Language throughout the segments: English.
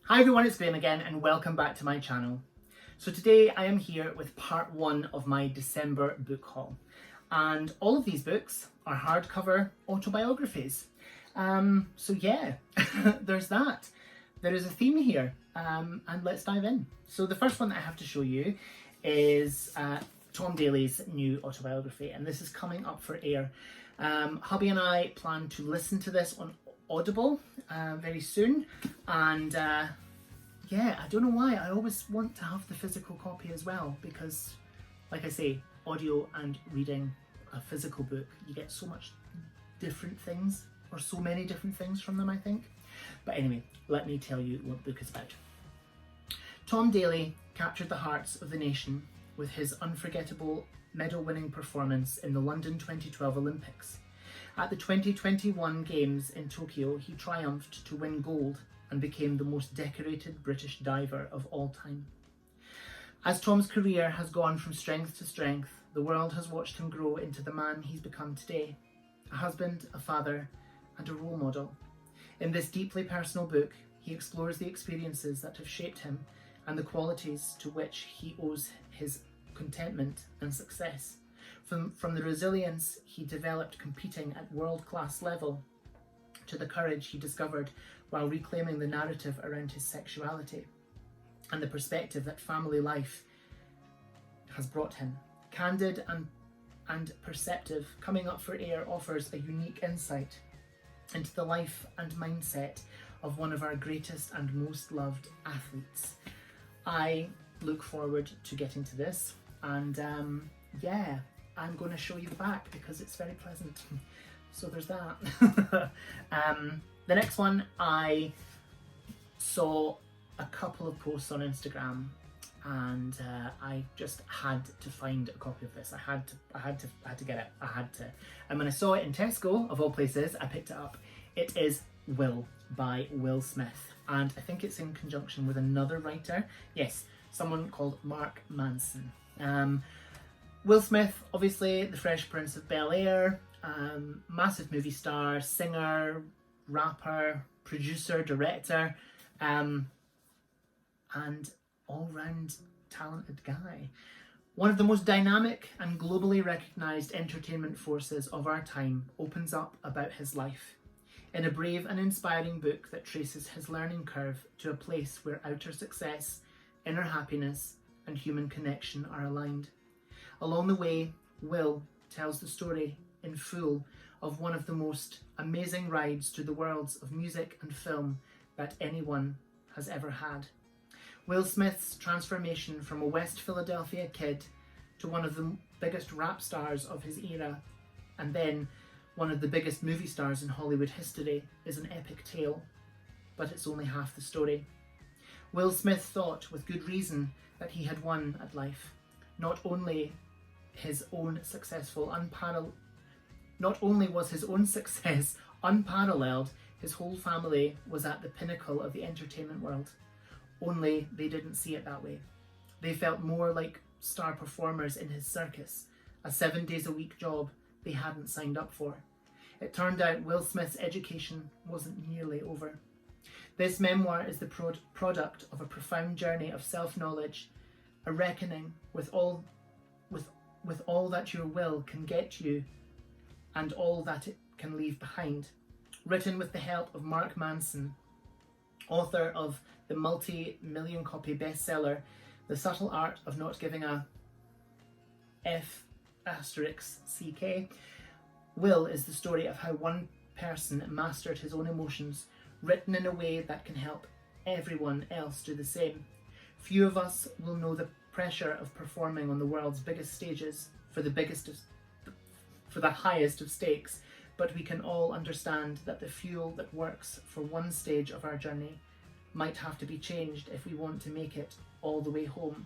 Hi everyone, it's Graham again and welcome back to my channel. So today I am here with part one of my December book haul. And all of these books are hardcover autobiographies. So yeah, there's that. There is a theme here and let's dive in. So the first one that I have to show you is Tom Daly's new autobiography, and this is coming up for air. Hubby and I plan to listen to this on Audible very soon, and yeah, I don't know why, I always want to have the physical copy as well, because like I say, audio and reading a physical book, you get so much different things, or so many different things from them, I think. But anyway, let me tell you what the book is about. Tom Daly captured the hearts of the nation with his unforgettable medal-winning performance in the London 2012 Olympics. At the 2021 Games in Tokyo, he triumphed to win gold and became the most decorated British diver of all time. As Tom's career has gone from strength to strength, the world has watched him grow into the man he's become today, a husband, a father, and a role model. In this deeply personal book, he explores the experiences that have shaped him and the qualities to which he owes his contentment and success. From the resilience he developed competing at world-class level, to the courage he discovered while reclaiming the narrative around his sexuality, and the perspective that family life has brought him. Candid and perceptive, Coming Up for Air offers a unique insight into the life and mindset of one of our greatest and most loved athletes. I look forward to getting to this, and yeah, I'm going to show you the back because it's very pleasant. So there's that. The next one, I saw a couple of posts on Instagram, and I just had to find a copy of this. I had to get it. I had to. And when I saw it in Tesco, of all places, I picked it up. It is Will by Will Smith, and I think it's in conjunction with another writer. Yes, someone called Mark Manson. Will Smith, obviously the Fresh Prince of Bel-Air, massive movie star, singer, rapper, producer, director, and all-round talented guy. One of the most dynamic and globally recognised entertainment forces of our time opens up about his life in a brave and inspiring book that traces his learning curve to a place where outer success, inner happiness, and human connection are aligned. Along the way, Will tells the story in full of one of the most amazing rides through the worlds of music and film that anyone has ever had. Will Smith's transformation from a West Philadelphia kid to one of the biggest rap stars of his era, and then one of the biggest movie stars in Hollywood history, is an epic tale, but it's only half the story. Will Smith thought, with good reason, that he had won at life. Not only was his own success unparalleled, his whole family was at the pinnacle of the entertainment world. Only they didn't see it that way. They felt more like star performers in his circus, a 7 days a week job they hadn't signed up for. It turned out Will Smith's education wasn't nearly over. This memoir is the product of a profound journey of self-knowledge, a reckoning with all that your will can get you and all that it can leave behind. Written with the help of Mark Manson, author of the multi-million copy bestseller, The Subtle Art of Not Giving a F***ck. Will is the story of how one person mastered his own emotions, written in a way that can help everyone else do the same. Few of us will know the pressure of performing on the world's biggest stages for the highest of stakes, but we can all understand that the fuel that works for one stage of our journey might have to be changed if we want to make it all the way home.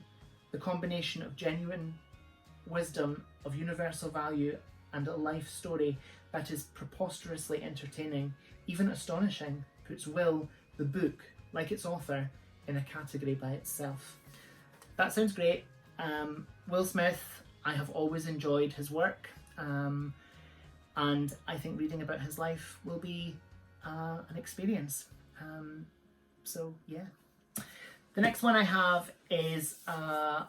The combination of genuine wisdom, of universal value, and a life story that is preposterously entertaining, even astonishing, puts Will, the book, like its author, in a category by itself. That sounds great. Will Smith, I have always enjoyed his work, and I think reading about his life will be an experience. So yeah, The next one I have is, I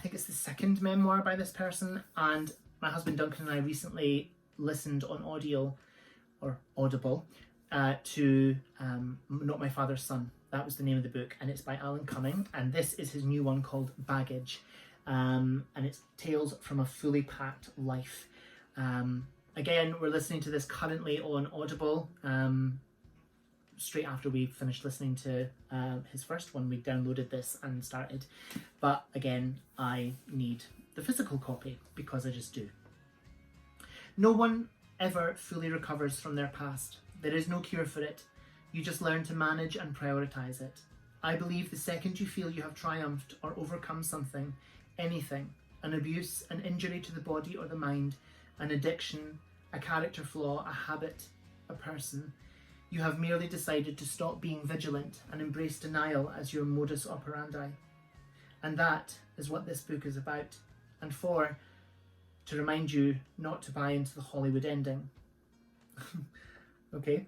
think it's the second memoir by this person, and my husband Duncan and I recently listened on Audible, to Not My Father's Son. That was the name of the book, and it's by Alan Cumming, and this is his new one called Baggage, and it's Tales from a Fully Packed Life. Again, we're listening to this currently on Audible, straight after we finished listening to his first one. We downloaded this and started, but again, I need the physical copy because I just do. No one ever fully recovers from their past. There is no cure for it. You just learn to manage and prioritize it. I believe the second you feel you have triumphed or overcome something, anything, an abuse, an injury to the body or the mind, an addiction, a character flaw, a habit, a person, you have merely decided to stop being vigilant and embrace denial as your modus operandi. And that is what this book is about, and to remind you not to buy into the Hollywood ending. Okay.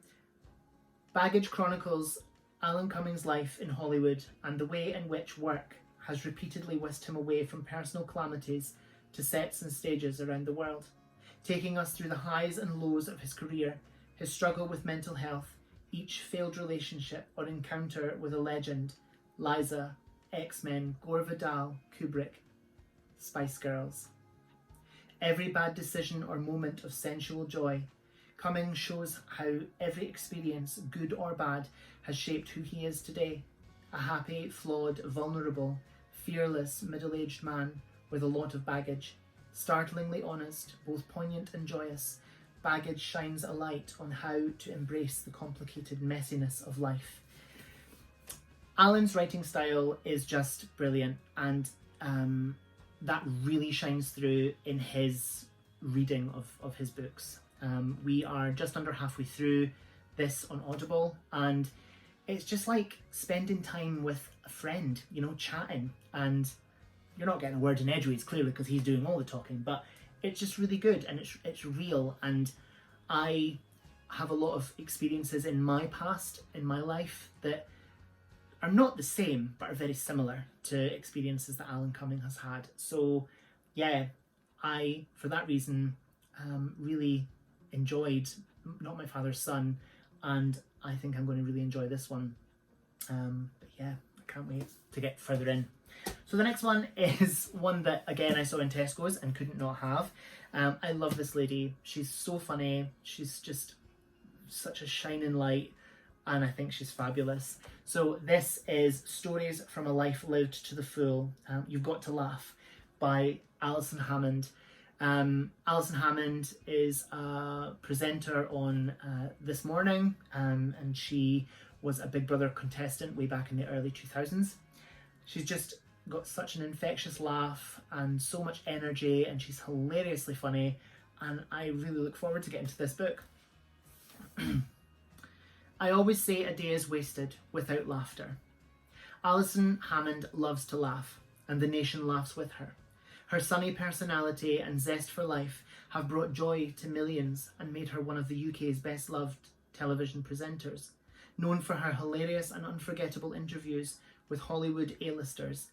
Baggage chronicles Alan Cumming's life in Hollywood and the way in which work has repeatedly whisked him away from personal calamities to sets and stages around the world, taking us through the highs and lows of his career, his struggle with mental health, each failed relationship or encounter with a legend, Liza, X-Men, Gore Vidal, Kubrick, Spice Girls. Every bad decision or moment of sensual joy, Cumming shows how every experience, good or bad, has shaped who he is today. A happy, flawed, vulnerable, fearless, middle-aged man with a lot of baggage. Startlingly honest, both poignant and joyous, Baggage shines a light on how to embrace the complicated messiness of life. Alan's writing style is just brilliant, and that really shines through in his reading of his books. We are just under halfway through this on Audible, and it's just like spending time with a friend, you know, chatting, and you're not getting a word in edgeways, clearly, because he's doing all the talking, but it's just really good, and it's real. And I have a lot of experiences in my past, in my life, that are not the same, but are very similar to experiences that Alan Cumming has had. So yeah, I, for that reason, really enjoyed Not My Father's Son, and I think I'm going to really enjoy this one. But yeah, I can't wait to get further in. So the next one is one that, again, I saw in Tesco's and couldn't not have. I love this lady. She's so funny. She's just such a shining light, and I think she's fabulous. So this is Stories from a Life Lived to the Full. You've Got to Laugh by Alison Hammond. Alison Hammond is a presenter on This Morning, and she was a Big Brother contestant way back in the early 2000s. She's just got such an infectious laugh and so much energy, and she's hilariously funny, and I really look forward to getting to this book. I always say a day is wasted without laughter. Alison Hammond loves to laugh, and the nation laughs with her. Her sunny personality and zest for life have brought joy to millions and made her one of the UK's best loved television presenters. Known for her hilarious and unforgettable interviews with Hollywood A-listers,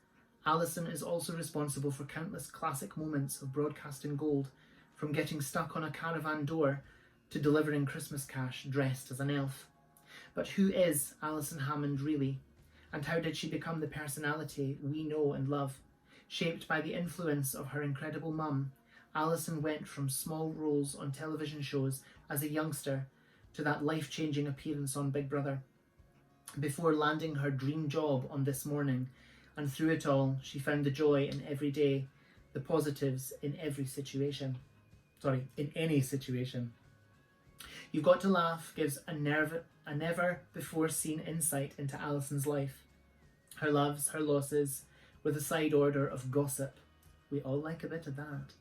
Alison is also responsible for countless classic moments of broadcasting gold, from getting stuck on a caravan door to delivering Christmas cash dressed as an elf. But who is Alison Hammond really? And how did she become the personality we know and love? Shaped by the influence of her incredible mum, Alison went from small roles on television shows as a youngster to that life-changing appearance on Big Brother, before landing her dream job on This Morning. And through it all, she found the joy in every day, the positives in every situation. In any situation. You've Got to Laugh gives a never-before-seen insight into Alison's life. Her loves, her losses, with a side order of gossip. We all like a bit of that.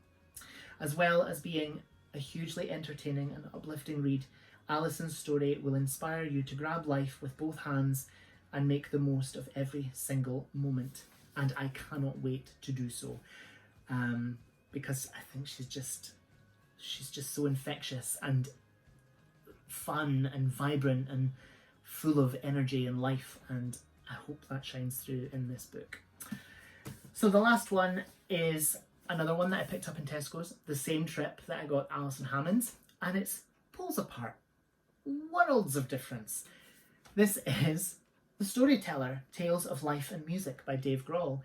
As well as being a hugely entertaining and uplifting read, Alison's story will inspire you to grab life with both hands and make the most of every single moment. And I cannot wait to do so, because I think she's just so infectious and fun and vibrant and full of energy and life, and I hope that shines through in this book. So the last one is another one that I picked up in Tesco's, the same trip that I got Alison Hammond, and it's Pulls Apart. Worlds of difference. This is The Storyteller, Tales of Life and Music by Dave Grohl.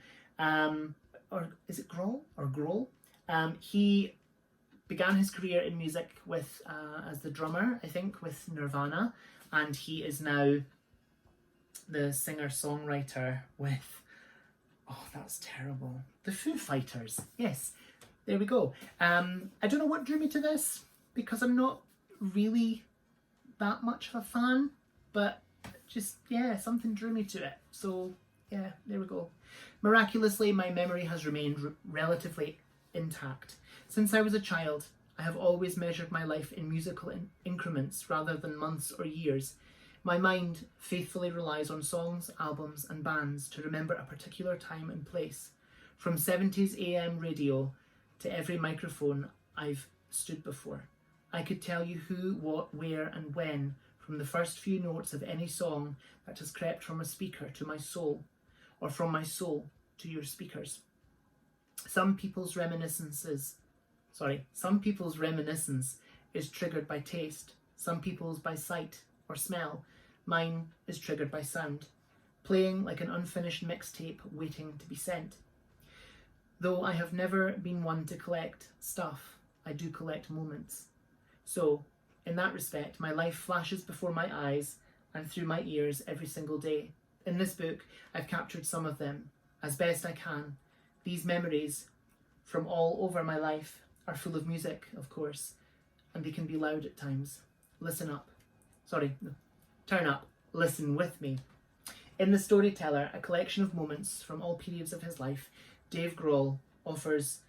Or is it Grohl or Grohl? He began his career in music with as the drummer, I think, with Nirvana, and he is now the singer-songwriter with, oh, that's terrible, the Foo Fighters. Yes, there we go. I don't know what drew me to this, because I'm not really that much of a fan, but just, yeah, something drew me to it. So, yeah, there we go. Miraculously, my memory has remained relatively intact. Since I was a child, I have always measured my life in musical increments rather than months or years. My mind faithfully relies on songs, albums, and bands to remember a particular time and place. From 70s AM radio to every microphone I've stood before. I could tell you who, what, where, and when, from the first few notes of any song that has crept from a speaker to my soul, or from my soul to your speakers. Some people's reminiscence is triggered by taste, some people's by sight or smell. Mine is triggered by sound, playing like an unfinished mixtape waiting to be sent. Though I have never been one to collect stuff, I do collect moments. So, in that respect, my life flashes before my eyes and through my ears every single day. In this book, I've captured some of them, as best I can. These memories from all over my life are full of music, of course, and they can be loud at times. Turn up, listen with me. In The Storyteller, a collection of moments from all periods of his life, Dave Grohl offers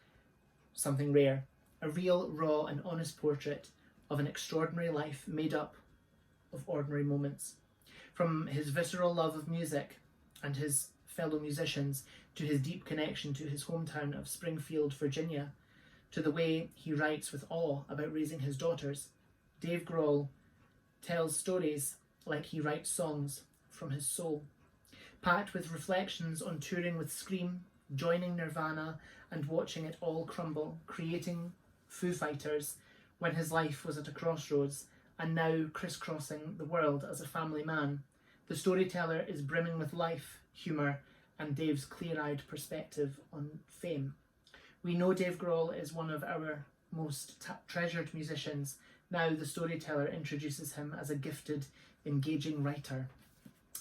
something rare, a real, raw and honest portrait of an extraordinary life made up of ordinary moments. From his visceral love of music and his fellow musicians, to his deep connection to his hometown of Springfield, Virginia, to the way he writes with awe about raising his daughters, Dave Grohl tells stories like he writes songs from his soul, packed with reflections on touring with Scream, joining Nirvana and watching it all crumble, creating Foo Fighters when his life was at a crossroads, and now crisscrossing the world as a family man. The Storyteller is brimming with life, humour, and Dave's clear-eyed perspective on fame. We know Dave Grohl is one of our most treasured musicians. Now The Storyteller introduces him as a gifted, engaging writer.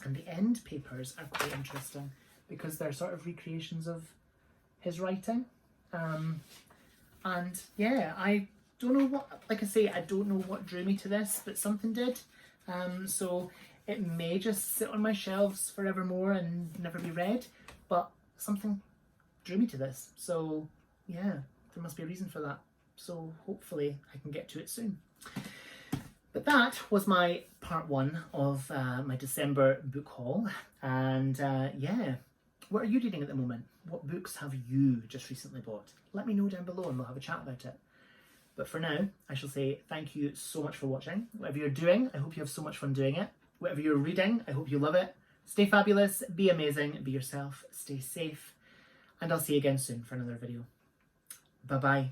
And the end papers are quite interesting because they're sort of recreations of his writing. And yeah, I don't know what, like I say, I don't know what drew me to this, but something did. So it may just sit on my shelves forevermore and never be read, but something drew me to this. So yeah, there must be a reason for that. So hopefully I can get to it soon. But that was my part one of my December book haul. And yeah, what are you reading at the moment? What books have you just recently bought? Let me know down below and we'll have a chat about it. But for now, I shall say thank you so much for watching. Whatever you're doing, I hope you have so much fun doing it. Whatever you're reading, I hope you love it. Stay fabulous, be amazing, be yourself, stay safe. And I'll see you again soon for another video. Bye-bye.